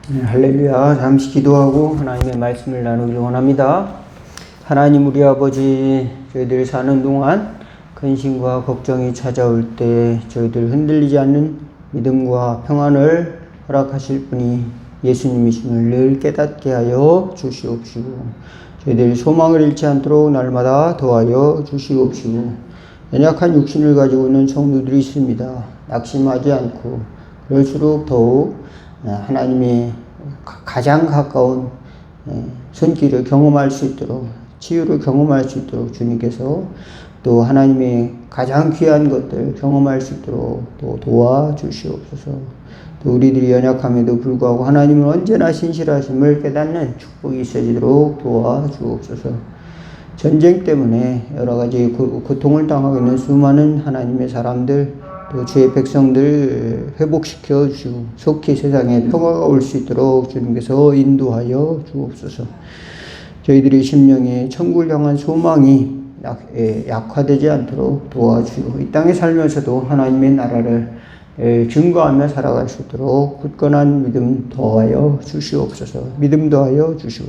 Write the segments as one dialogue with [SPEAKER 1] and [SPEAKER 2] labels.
[SPEAKER 1] 네, 할렐루야. 잠시 기도하고 하나님의 말씀을 나누길 원합니다. 하나님 우리 아버지, 저희들 사는 동안 근심과 걱정이 찾아올 때 저희들 흔들리지 않는 믿음과 평안을 허락하실 분이 예수님이심을 늘 깨닫게 하여 주시옵시고, 저희들 소망을 잃지 않도록 날마다 도와여 주시옵시고, 연약한 육신을 가지고 있는 성도들이 있습니다. 낙심하지 않고 그럴수록 더욱 하나님의 가장 가까운 손길을 경험할 수 있도록, 치유를 경험할 수 있도록 주님께서 또 하나님의 가장 귀한 것들 경험할 수 있도록 또 도와주시옵소서. 또 우리들이 연약함에도 불구하고 하나님은 언제나 신실하심을 깨닫는 축복이 있어지도록 도와주옵소서. 전쟁 때문에 여러 가지 고통을 당하고 있는 수많은 하나님의 사람들, 또 주의 백성들 회복시켜 주시고 속히 세상에 평화가 올 수 있도록 주님께서 인도하여 주옵소서. 저희들의 심령에 천국을 향한 소망이 약화되지 않도록 도와주시고, 이 땅에 살면서도 하나님의 나라를 증거하며 살아갈 수 있도록 굳건한 믿음 더하여 주시옵소서. 믿음 더하여 주시고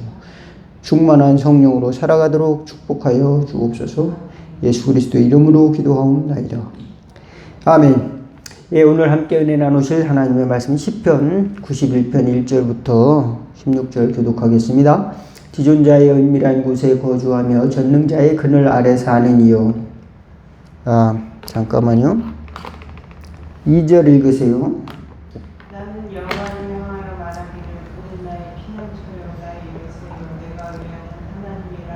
[SPEAKER 1] 충만한 성령으로 살아가도록 축복하여 주옵소서. 예수 그리스도의 이름으로 기도하옵나이다. 아멘. 예, 오늘 함께 은혜 나누실 하나님의 말씀 시편 91편 1절부터 16절 교독하겠습니다. 지존자의 은밀한 곳에 거주하며 전능자의 그늘 아래 사는 이요. 잠깐만요. 2절 읽으세요.
[SPEAKER 2] 나는 여호와를 향하여 말하기를 그는 나의 피난처요 나의 요새요 내가 의하는 하나님이라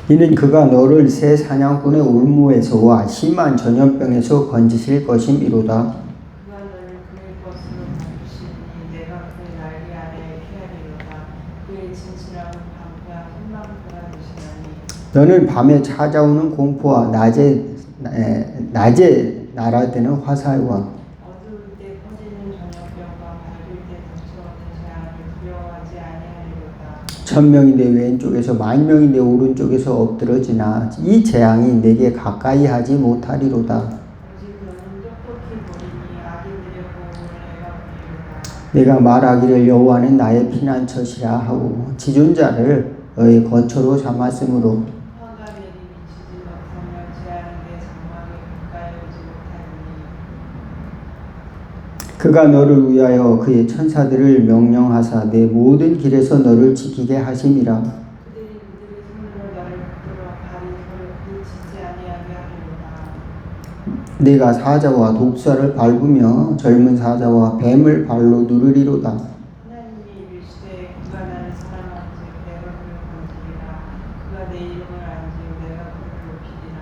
[SPEAKER 2] 하리니.
[SPEAKER 1] 이는 그가 너를 새 사냥꾼의 올무에서와 심한 전염병에서 건지실 것임이로다.
[SPEAKER 2] 그가 너를 그의 것으로 다루시니 내가 그의 날개 아래에 피하리로다. 그의 진실함은 방패와 희망보다 되시나니.
[SPEAKER 1] 너는 밤에 찾아오는 공포와 낮에 날아드는 화살과
[SPEAKER 2] 어두울 때 퍼지는 전염병과 밝을 때 닥쳐오는 재앙을 두려워하지 아니하리로다.
[SPEAKER 1] 천명이 내 왼쪽에서 만명이 내 오른쪽에서 엎드러지나 이 재앙이 내게 가까이 하지 못하리로다.
[SPEAKER 2] 오직 너는 똑똑히 보리니 악인들의 보응을 내가 보리로다.
[SPEAKER 1] 내가 말하기를 여호와는 나의 피난처시라 하고 지존자를 너의 거처로 삼았으므로
[SPEAKER 2] 화가 내리니 지지 못하며 재앙이 내 장막에 가까이 오지 못하리니.
[SPEAKER 1] 그가 너를 위하여 그의 천사들을 명령하사 내 모든 길에서 너를 지키게 하심이라.
[SPEAKER 2] 그들이 그들의 손으로 너를 붙들어 발이 너를 부딪히지 아니하게 하리로다.
[SPEAKER 1] 내가 사자와 독사를 밟으며 젊은 사자와 뱀을 발로 누르리로다.
[SPEAKER 2] 하나님이 이르시되 그가 나를 사랑한즉 내가 그를 건지리라. 그가 내 이름을 안즉 내가 그를 높이리라.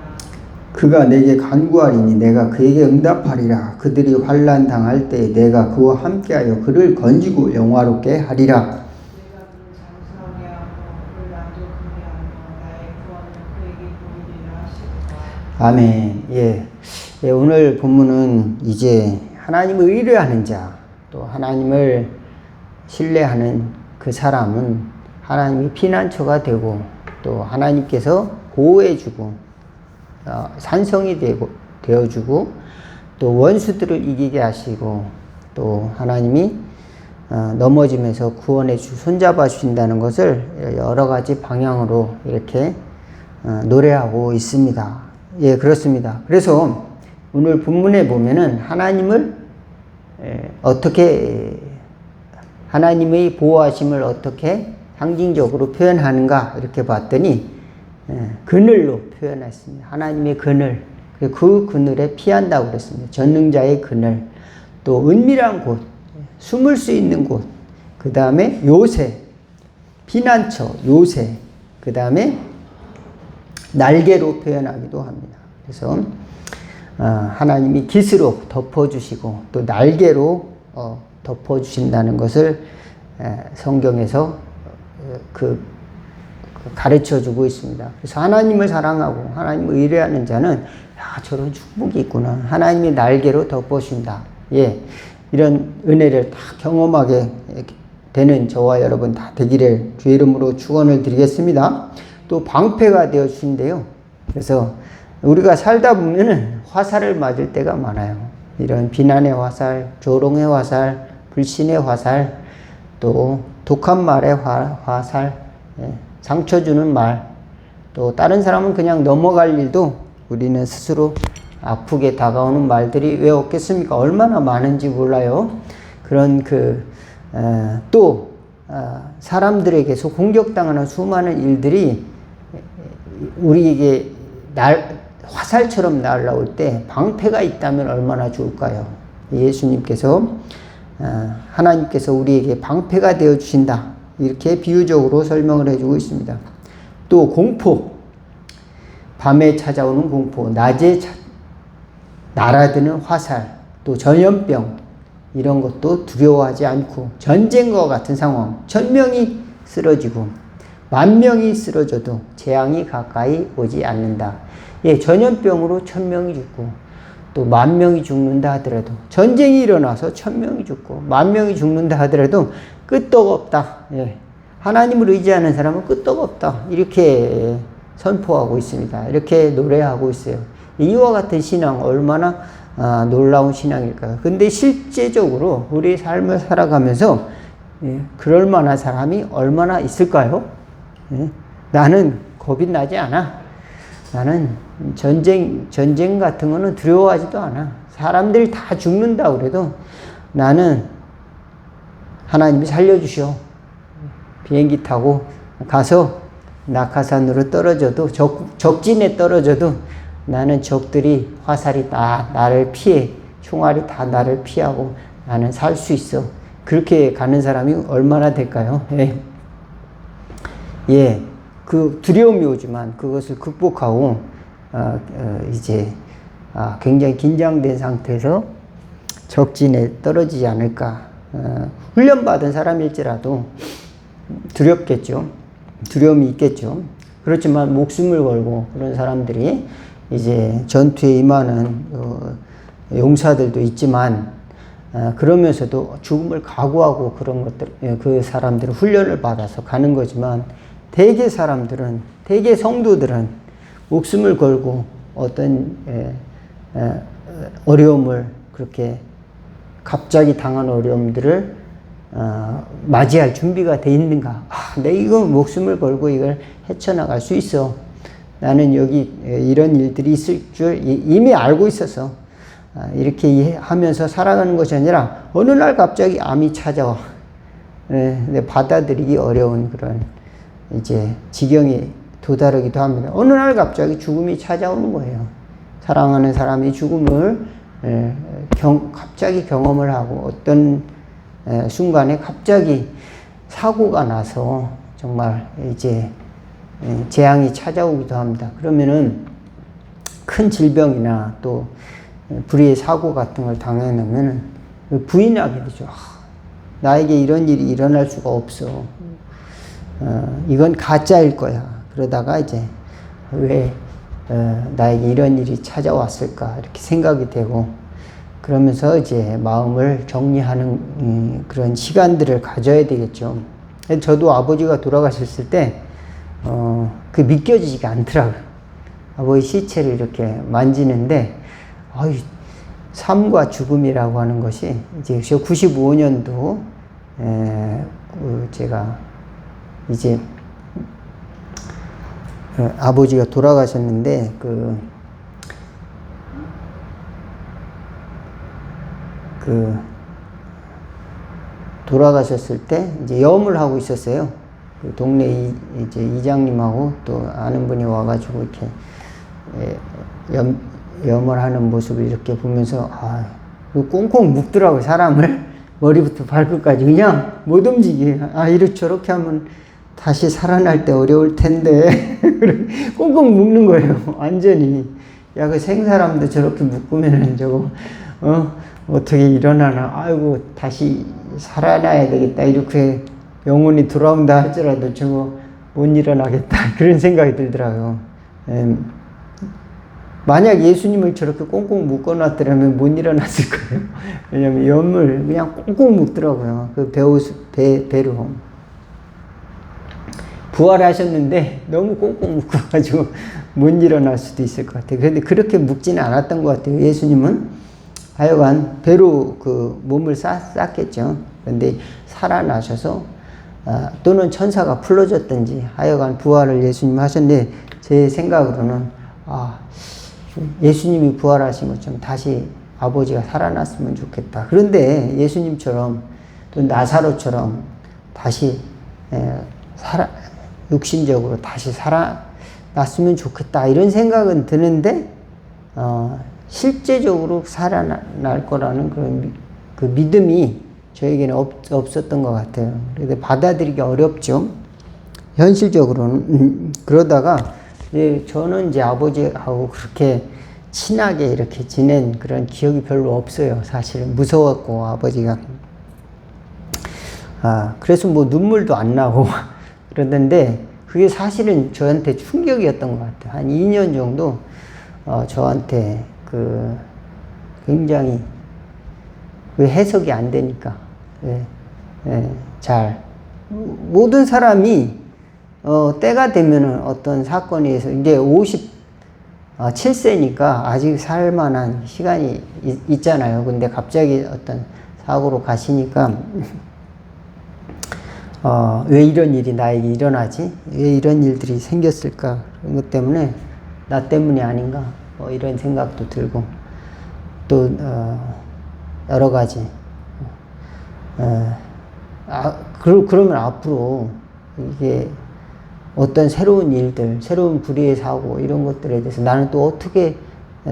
[SPEAKER 1] 그가 내게 간구하리니 내가 그에게 응답하리라. 그들이 환난 당할 때 내가 그와 함께하여 그를 건지고 영화롭게 하리라.
[SPEAKER 2] 내가 그를 장수하게 하고 그를 만족하게 하며 나의 구원을 그에게 보이리라 하시도다.
[SPEAKER 1] 아멘. 예, 오늘 본문은 이제 하나님을 의뢰하는 자, 또 하나님을 신뢰하는 그 사람은 하나님의 피난처가 되고 또 하나님께서 보호해주고 산성이 되어주고 또 원수들을 이기게 하시고 또 하나님이 넘어지면서 구원해 손잡아 주신다는 것을 여러 가지 방향으로 이렇게 노래하고 있습니다. 예, 그렇습니다. 그래서 오늘 본문에 보면은 하나님을 어떻게 하나님의 보호하심을 어떻게 상징적으로 표현하는가 이렇게 봤더니 그늘로 표현했습니다. 하나님의 그늘, 그 그늘에 피한다고 그랬습니다. 전능자의 그늘, 또 은밀한 곳, 숨을 수 있는 곳, 그 다음에 요새, 피난처, 요새, 그 다음에 날개로 표현하기도 합니다. 그래서 하나님이 깃으로 덮어주시고 또 날개로 덮어주신다는 것을 성경에서 가르쳐주고 있습니다. 그래서 하나님을 사랑하고 하나님을 의뢰하는 자는 저런 축복이 있구나. 하나님이 날개로 덮어주신다. 예, 이런 은혜를 다 경험하게 되는 저와 여러분 다 되기를 주의 이름으로 축원을 드리겠습니다. 또 방패가 되어 주신대요. 그래서 우리가 살다 보면은 화살을 맞을 때가 많아요. 이런 비난의 화살, 조롱의 화살, 불신의 화살, 또 독한 말에 화살, 예, 상처 주는 말, 또 다른 사람은 그냥 넘어갈 일도 우리는 스스로 아프게 다가오는 말들이 왜 없겠습니까? 얼마나 많은지 몰라요. 그런 사람들에게서 공격당하는 수많은 일들이 우리에게 화살처럼 날아올 때 방패가 있다면 얼마나 좋을까요? 예수님께서 하나님께서 우리에게 방패가 되어 주신다. 이렇게 비유적으로 설명을 해주고 있습니다. 또 공포, 밤에 찾아오는 공포, 낮에 날아드는 화살, 또 전염병, 이런 것도 두려워하지 않고 전쟁과 같은 상황, 1000명이 쓰러지고 10,000명이 쓰러져도 재앙이 가까이 오지 않는다. 예, 전염병으로 1000명이 죽고 또 10,000명이 죽는다 하더라도, 전쟁이 일어나서 1000명이 죽고 10,000명이 죽는다 하더라도 끄떡없다. 예, 하나님을 의지하는 사람은 끄떡없다. 이렇게 선포하고 있습니다. 이렇게 노래하고 있어요. 이와 같은 신앙 얼마나 놀라운 신앙일까요? 근데 실제적으로 우리 삶을 살아가면서 그럴 만한 사람이 얼마나 있을까요? 나는 겁이 나지 않아. 나는 전쟁 같은 거는 두려워하지도 않아. 사람들이 다 죽는다 그래도 나는 하나님이 살려주시오. 비행기 타고 가서 낙하산으로 떨어져도, 적진에 떨어져도 나는 적들이 화살이 다 나를 피해, 총알이 다 나를 피하고 나는 살 수 있어. 그렇게 가는 사람이 얼마나 될까요? 예, 그 두려움이 오지만 그것을 극복하고 굉장히 긴장된 상태에서 적진에 떨어지지 않을까. 훈련받은 사람일지라도 두렵겠죠. 두려움이 있겠죠. 그렇지만 목숨을 걸고 그런 사람들이 이제 전투에 임하는 용사들도 있지만, 그러면서도 죽음을 각오하고 그런 것들, 그 사람들은 훈련을 받아서 가는 거지만, 대개 사람들은, 대개 성도들은 목숨을 걸고 어떤 어려움을, 그렇게 갑자기 당한 어려움들을 맞이할 준비가 돼 있는가? 내가 이거 목숨을 걸고 이걸 헤쳐나갈 수 있어. 나는 여기 이런 일들이 있을 줄 이미 알고 있어서 이렇게 하면서 살아가는 것이 아니라 어느 날 갑자기 암이 찾아와. 받아들이기 어려운 그런 이제 지경에 도달하기도 합니다. 어느 날 갑자기 죽음이 찾아오는 거예요. 사랑하는 사람이 죽음을 갑자기 경험을 하고 어떤 순간에 갑자기 사고가 나서 정말 이제 재앙이 찾아오기도 합니다. 그러면은 큰 질병이나 또 불의의 사고 같은 걸 당해내면 부인하게 되죠. 나에게 이런 일이 일어날 수가 없어. 이건 가짜일 거야. 그러다가 이제 왜 나에게 이런 일이 찾아왔을까 이렇게 생각이 되고, 그러면서 이제 마음을 정리하는 그런 시간들을 가져야 되겠죠. 저도 아버지가 돌아가셨을 때 그 믿겨지지가 않더라고요. 아버지 시체를 이렇게 만지는데 삶과 죽음이라고 하는 것이, 이제 95년도 제가 이제 아버지가 돌아가셨는데 돌아가셨을 때 이제 염을 하고 있었어요. 그 동네 이제 이장님하고 또 아는 분이 와가지고 이렇게 염을 하는 모습을 이렇게 보면서 꽁꽁 묶더라고요. 사람을 머리부터 발끝까지 그냥 못 움직이게. 저렇게 하면 다시 살아날 때 어려울 텐데 꽁꽁 묶는 거예요. 완전히. 그 생사람도 저렇게 묶으면은 저거 어떻게 일어나나. 아이고 다시 살아나야 되겠다. 이렇게 영혼이 돌아온다 할지라도 저거 못 일어나겠다. 그런 생각이 들더라고요. 만약 예수님을 저렇게 꽁꽁 묶어놨더라면 못 일어났을 거예요. 왜냐면 염을 그냥 꽁꽁 묶더라고요. 그 배로. 부활하셨는데 너무 꽁꽁 묶어가지고 못 일어날 수도 있을 것 같아요. 그런데 그렇게 묶지는 않았던 것 같아요. 예수님은 하여간 배로 그 몸을 쌌겠죠. 그런데 살아나셔서 또는 천사가 풀어줬든지 하여간 부활을 예수님 하셨는데 제 생각으로는 예수님이 부활하신 것처럼 다시 아버지가 살아났으면 좋겠다. 그런데 예수님처럼 또 나사로처럼 다시 육신적으로 다시 살아났으면 좋겠다. 이런 생각은 드는데 실제적으로 살아날 거라는 그런 그 믿음이 저에게는 없었던 것 같아요. 그래서 받아들이기 어렵죠. 현실적으로는. 그러다가 저는 이제 아버지하고 그렇게 친하게 이렇게 지낸 그런 기억이 별로 없어요. 사실은 무서웠고 아버지가. 그래서 뭐 눈물도 안 나고 그러던데 그게 사실은 저한테 충격이었던 것 같아요. 한 2년 정도 저한테 굉장히 해석이 안 되니까 모든 사람이 때가 되면은 어떤 사건에 서 이제 57세니까 아직 살만한 시간이 있잖아요. 근데 갑자기 어떤 사고로 가시니까 왜 이런 일이 나에게 일어나지? 왜 이런 일들이 생겼을까? 그런 것 때문에 나 때문이 아닌가? 이런 생각도 들고 또 여러 가지 그러면 앞으로 이게 어떤 새로운 일들, 새로운 불의의 사고 이런 것들에 대해서 나는 또 어떻게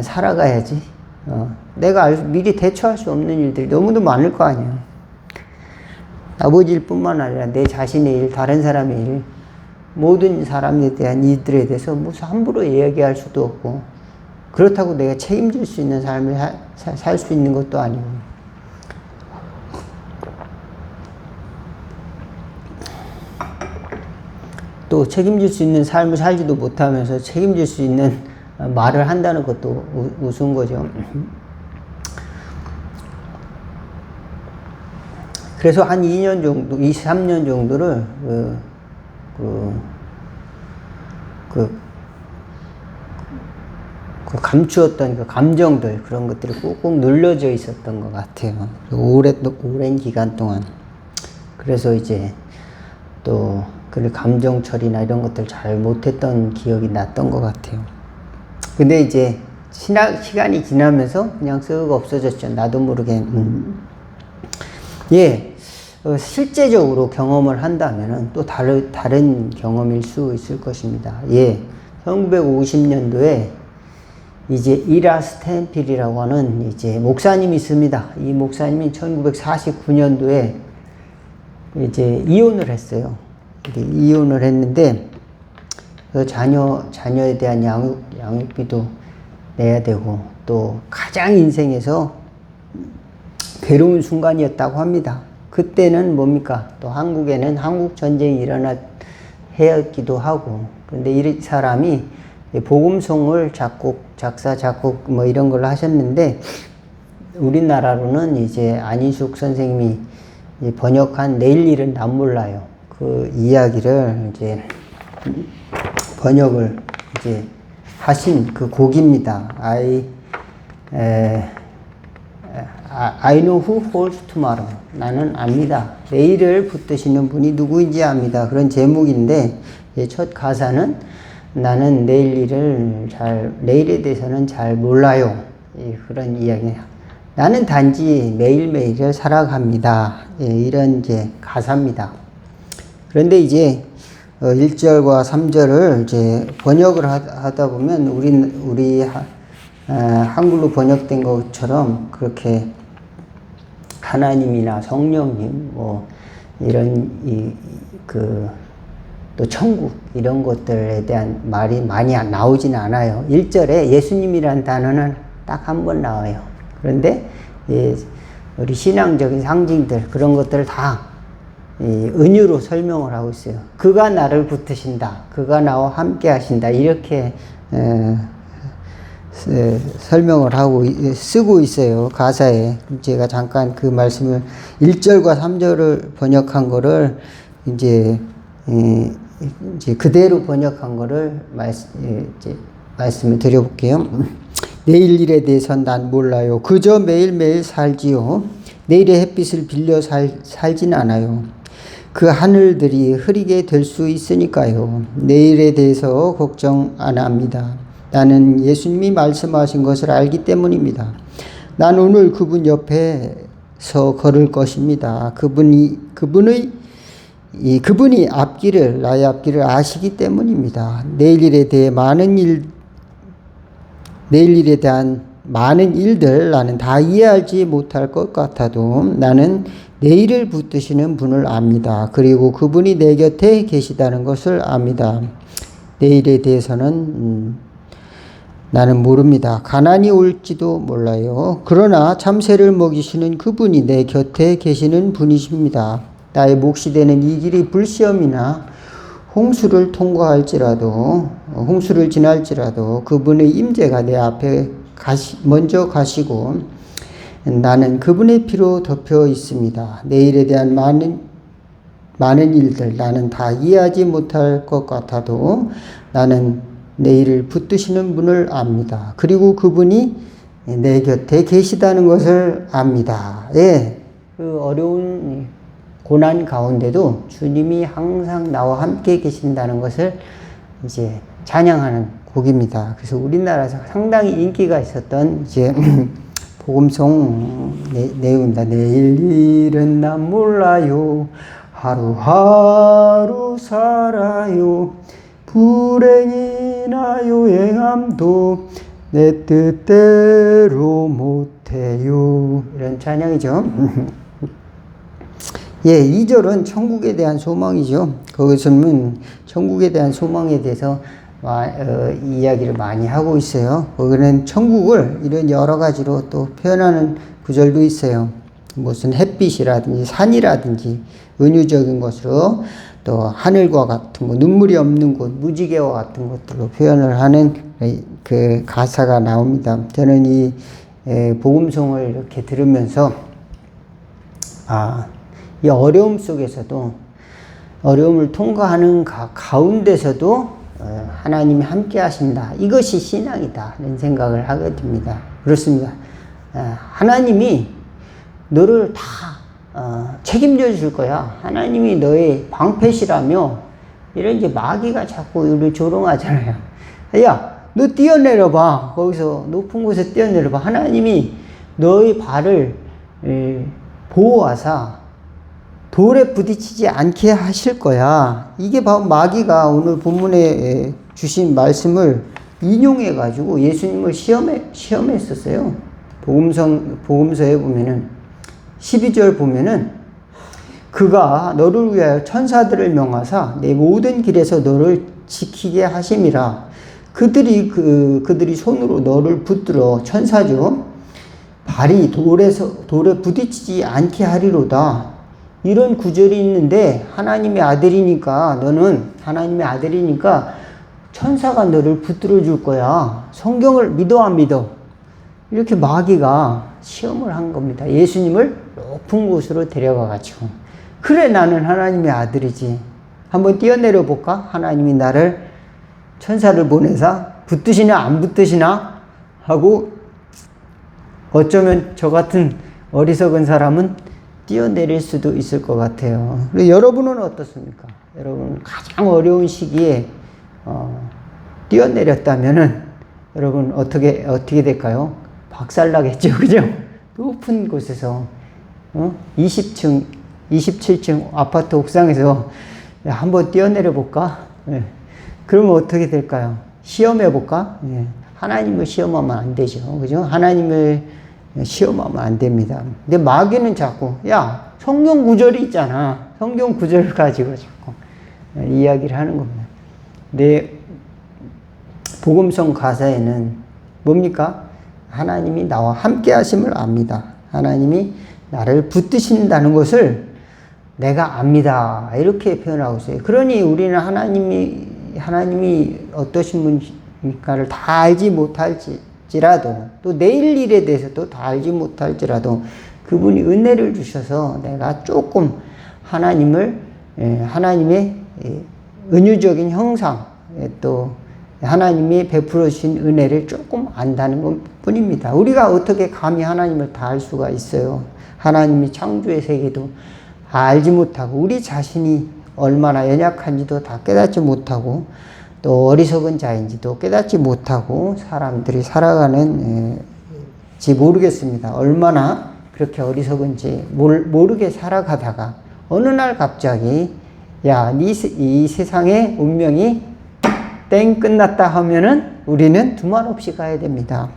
[SPEAKER 1] 살아가야지? 내가 미리 대처할 수 없는 일들이 너무도 많을 거 아니야. 아버지 일뿐만 아니라 내 자신의 일, 다른 사람의 일, 모든 사람에 대한 일들에 대해서 무슨 함부로 이야기할 수도 없고 그렇다고 내가 책임질 수 있는 삶을 살 수 있는 것도 아니고 또 책임질 수 있는 삶을 살지도 못하면서 책임질 수 있는 말을 한다는 것도 우스운 거죠. 그래서 한 2년 정도, 23년 정도를 감추었던 그 감정들, 그런 것들이 꾹꾹 눌러져 있었던 것 같아요. 오랜 기간 동안. 그래서 이제 또 그 감정 처리나 이런 것들 잘 못했던 기억이 났던 것 같아요. 근데 이제 시간이 지나면서 그냥 쓱 없어졌죠. 나도 모르게. 실제적으로 경험을 한다면은 또 다른 경험일 수 있을 것입니다. 1950년도에 이제 이라 스탠필이라고 하는 이제 목사님이 있습니다. 이 목사님이 1949년도에 이제 이혼을 했어요. 이혼을 했는데 그 자녀에 대한 양육비도 내야 되고 또 가장 인생에서 괴로운 순간이었다고 합니다. 그때는 뭡니까? 또 한국에는 한국 전쟁이 일어나 해였기도 하고, 그런데 이 사람이 복음송을 작사, 작곡 뭐 이런 걸 하셨는데, 우리나라로는 이제 안희숙 선생님이 번역한 내일 일은 난 몰라요. 그 이야기를 이제 번역을 이제 하신 그 곡입니다. I know who holds tomorrow. 나는 압니다. 내일을 붙드시는 분이 누구인지 압니다. 그런 제목인데, 첫 가사는 나는 내일에 대해서는 잘 몰라요. 그런 이야기예요. 나는 단지 매일매일을 살아갑니다. 이런 이제 가사입니다. 그런데 이제 1절과 3절을 이제 번역을 하다 보면 우리 한글로 번역된 것처럼 그렇게 하나님이나 성령님 뭐 이런 또 천국 이런 것들에 대한 말이 많이 나오지는 않아요. 1절에 예수님이라는 단어는 딱 한 번 나와요. 그런데 우리 신앙적인 상징들 그런 것들을 다 은유로 설명을 하고 있어요. 그가 나를 붙드신다. 그가 나와 함께 하신다. 이렇게 설명을 하고 쓰고 있어요. 가사에. 제가 잠깐 그 말씀을 1절과 3절을 번역한 거를 이제 그대로 번역한 거를 말씀을 드려볼게요. 내일 일에 대해서는 난 몰라요. 그저 매일매일 살지요. 내일의 햇빛을 빌려 살진 않아요. 그 하늘들이 흐리게 될 수 있으니까요. 내일에 대해서 걱정 안 합니다. 나는 예수님이 말씀하신 것을 알기 때문입니다. 난 오늘 그분 옆에서 걸을 것입니다. 그분이 앞길을, 나의 앞길을 아시기 때문입니다. 내일 일에 대한 많은 일들 나는 다 이해하지 못할 것 같아도 나는 내일을 붙드시는 분을 압니다. 그리고 그분이 내 곁에 계시다는 것을 압니다. 내일에 대해서는 나는 모릅니다. 가난이 올지도 몰라요. 그러나 참새를 먹이시는 그분이 내 곁에 계시는 분이십니다. 나의 몫이 되는 이 길이 불시험이나 홍수를 지날지라도 그분의 임재가 내 앞에 먼저 가시고 나는 그분의 피로 덮여 있습니다. 내일에 대한 많은 일들 나는 다 이해하지 못할 것 같아도 나는 내일을 붙드시는 분을 압니다. 그리고 그분이 내 곁에 계시다는 것을 압니다. 예, 그 어려운 고난 가운데도 주님이 항상 나와 함께 계신다는 것을 이제 찬양하는 곡입니다. 그래서 우리나라에서 상당히 인기가 있었던 이제 복음송 내용입니다. 내일 일은 난 몰라요. 하루하루 살아요. 불행이나 요행함도 내 뜻대로 못해요. 이런 찬양이죠. 예, 2절은 천국에 대한 소망이죠. 거기서는 천국에 대한 소망에 대해서 이야기를 많이 하고 있어요. 거기는 천국을 이런 여러 가지로 또 표현하는 구절도 있어요. 무슨 햇빛이라든지 산이라든지 은유적인 것으로 또 하늘과 같은 거, 눈물이 없는 곳, 무지개와 같은 것들로 표현을 하는 그 가사가 나옵니다. 저는 이 복음송을 이렇게 들으면서 이 어려움 속에서도 어려움을 통과하는 가운데서도 하나님이 함께 하신다. 이것이 신앙이다. 이런 생각을 하게 됩니다. 그렇습니다. 하나님이 너를 다 책임져 줄 거야. 하나님이 너의 방패시라며 이런 이제 마귀가 자꾸 우리를 조롱하잖아요. 야, 너 뛰어내려봐. 거기서 높은 곳에 뛰어내려봐. 하나님이 너의 발을 보호하사 돌에 부딪히지 않게 하실 거야. 이게 바로 마귀가 오늘 본문에 주신 말씀을 인용해 가지고 예수님을 시험했었어요. 복음서에 보면은 12절 보면은 그가 너를 위하여 천사들을 명하사 내 모든 길에서 너를 지키게 하심이라. 그들이 손으로 너를 붙들어 천사죠. 발이 돌에 부딪히지 않게 하리로다. 이런 구절이 있는데 하나님의 아들이니까 너는 하나님의 아들이니까 천사가 너를 붙들어 줄 거야. 성경을 믿어 안 믿어? 이렇게 마귀가 시험을 한 겁니다. 예수님을 높은 곳으로 데려가 가지고 그래 나는 하나님의 아들이지. 한번 뛰어내려 볼까? 하나님이 나를 천사를 보내사 붙드시나 안 붙드시나 하고 어쩌면 저 같은 어리석은 사람은 뛰어내릴 수도 있을 것 같아요. 여러분은 어떻습니까? 여러분 가장 어려운 시기에 뛰어내렸다면은 여러분 어떻게 될까요? 박살나겠죠, 그죠? 높은 곳에서 20층, 27층 아파트 옥상에서 한번 뛰어내려 볼까? 네. 그러면 어떻게 될까요? 시험해 볼까? 네. 하나님을 시험하면 안 되죠, 그죠? 하나님을 시험하면 안 됩니다. 근데 마귀는 자꾸 야 성경 구절이 있잖아. 성경 구절을 가지고 자꾸 이야기를 하는 겁니다. 내 복음성 가사에는 뭡니까? 하나님이 나와 함께 하심을 압니다. 하나님이 나를 붙드신다는 것을 내가 압니다. 이렇게 표현하고 있어요. 그러니 우리는 하나님이 어떠신 분일까를 다 알지 못할지라도 또 내일 일에 대해서도 다 알지 못할지라도 그분이 은혜를 주셔서 내가 조금 하나님의 은유적인 형상 또 하나님이 베풀어 주신 은혜를 조금 안다는 것 뿐입니다. 우리가 어떻게 감히 하나님을 다 알 수가 있어요. 하나님이 창조의 세계도 알지 못하고 우리 자신이 얼마나 연약한지도 다 깨닫지 못하고 또 어리석은 자인지도 깨닫지 못하고 사람들이 살아가는지 모르겠습니다. 얼마나 그렇게 어리석은지 모르게 살아가다가 어느 날 갑자기 야, 이 세상의 운명이 땡 끝났다 하면은 우리는 두말 없이 가야 됩니다.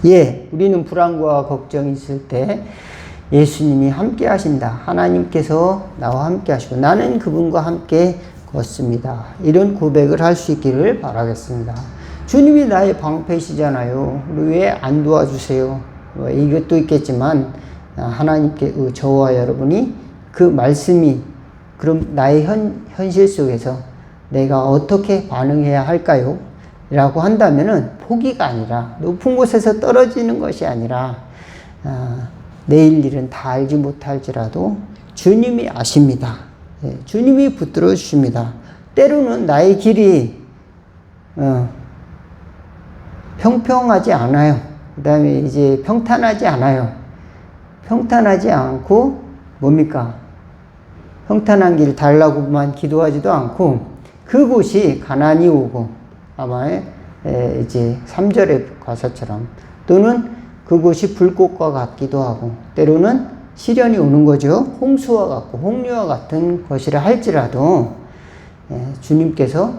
[SPEAKER 1] 예, 우리는 불안과 걱정이 있을 때 예수님이 함께 하신다. 하나님께서 나와 함께 하시고 나는 그분과 함께 걷습니다. 이런 고백을 할 수 있기를 바라겠습니다. 주님이 나의 방패시잖아요. 왜 안 도와주세요? 이것도 있겠지만 하나님께 저와 여러분이 그 말씀이 그럼 나의 현실 속에서 내가 어떻게 반응해야 할까요? 라고 한다면은 포기가 아니라 높은 곳에서 떨어지는 것이 아니라 내일 일은 다 알지 못할지라도 주님이 아십니다. 예, 주님이 붙들어 주십니다. 때로는 나의 길이 평평하지 않아요. 그 다음에 이제 평탄하지 않아요. 평탄하지 않고 뭡니까? 평탄한 길 달라고만 기도하지도 않고 그곳이 가난이 오고 아마 이제 3절의 가사처럼 또는 그곳이 불꽃과 같기도 하고 때로는 시련이 오는 거죠. 홍수와 같고 홍류와 같은 것이라 할지라도 주님께서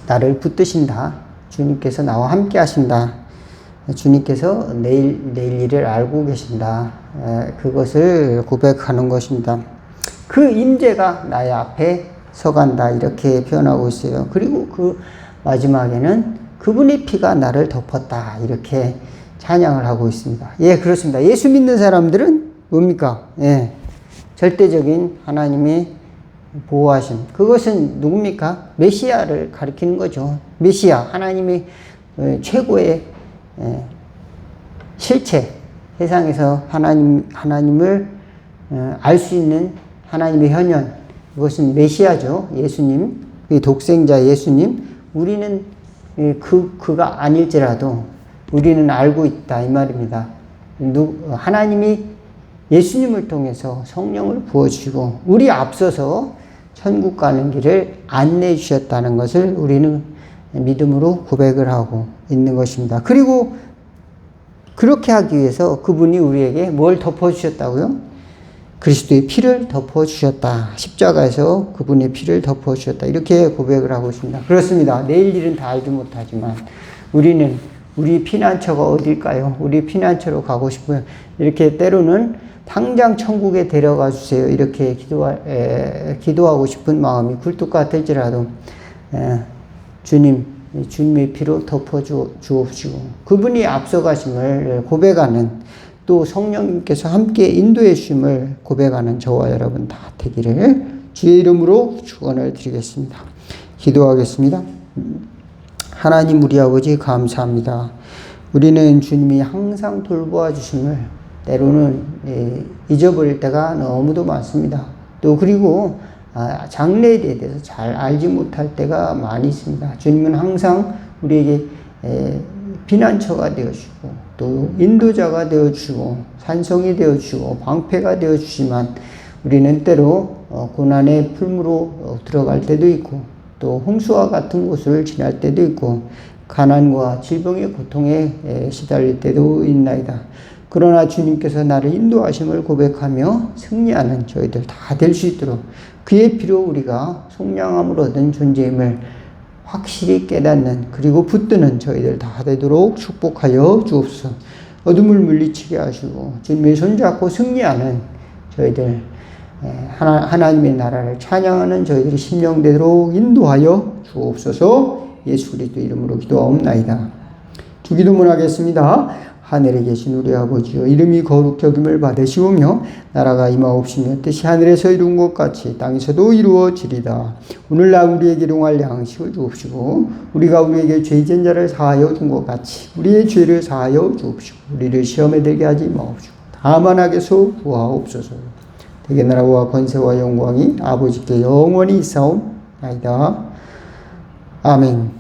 [SPEAKER 1] 나를 붙드신다. 주님께서 나와 함께 하신다. 주님께서 내일 일을 알고 계신다. 그것을 고백하는 것입니다. 그 임재가 나의 앞에 서간다. 이렇게 표현하고 있어요. 그리고 그 마지막에는 그분의 피가 나를 덮었다. 이렇게 찬양을 하고 있습니다. 예, 그렇습니다. 예수 믿는 사람들은 뭡니까? 예, 절대적인 하나님의 보호하심. 그것은 누굽니까? 메시아를 가리키는 거죠. 메시아, 하나님의 최고의 실체. 세상에서 하나님을 알 수 있는 하나님의 현현. 그것은 메시아죠. 예수님. 독생자 예수님. 우리는 그가 아닐지라도 우리는 알고 있다. 이 말입니다. 하나님이 예수님을 통해서 성령을 부어주시고 우리 앞서서 천국 가는 길을 안내해 주셨다는 것을 우리는 믿음으로 고백을 하고 있는 것입니다. 그리고 그렇게 하기 위해서 그분이 우리에게 뭘 덮어주셨다고요? 그리스도의 피를 덮어주셨다. 십자가에서 그분의 피를 덮어주셨다. 이렇게 고백을 하고 있습니다. 그렇습니다. 내일 일은 다 알지 못하지만 우리는 우리 피난처가 어딜까요? 우리 피난처로 가고 싶어요. 이렇게 때로는 당장 천국에 데려가 주세요. 이렇게 기도하고 싶은 마음이 굴뚝 같을지라도 주님의 피로 덮어 주옵시고 그분이 앞서가심을 고백하는 또 성령님께서 함께 인도해 주심을 고백하는 저와 여러분 다 되기를 주의 이름으로 축원을 드리겠습니다. 기도하겠습니다. 하나님 우리 아버지 감사합니다. 우리는 주님이 항상 돌보아 주심을 때로는 잊어버릴 때가 너무도 많습니다. 또 그리고 장래에 대해서 잘 알지 못할 때가 많이 있습니다. 주님은 항상 우리에게 피난처가 되어주시고 또 인도자가 되어주시고 산성이 되어주시고 방패가 되어주시지만 우리는 때로 고난의 풀무로 들어갈 때도 있고 또 홍수와 같은 곳을 지날 때도 있고 가난과 질병의 고통에 시달릴 때도 있나이다. 그러나 주님께서 나를 인도하심을 고백하며 승리하는 저희들 다 될 수 있도록 그의 피로 우리가 속량함을 얻은 존재임을 확실히 깨닫는 그리고 붙드는 저희들 다 되도록 축복하여 주옵소서. 어둠을 물리치게 하시고 주님의 손잡고 승리하는 저희들 하나님의 나라를 찬양하는 저희들이 심령되도록 인도하여 주옵소서. 예수 그리스도 이름으로 기도하옵나이다. 주기도문 하겠습니다. 하늘에 계신 우리 아버지여 이름이 거룩히 여김을 받으시오며 나라가 임하옵시며 뜻이 하늘에서 이룬 것 같이 땅에서도 이루어지리다. 오늘날 우리에게 일용할 양식을 주옵시고 우리가 우리에게 죄진 자를 사하여 준 것 같이 우리의 죄를 사하여 주옵시고 우리를 시험에 들게 하지 마옵시고 다만 악에서 구하옵소서. 대개 나라와 권세와 영광이 아버지께 영원히 있사옵나이다. 아멘.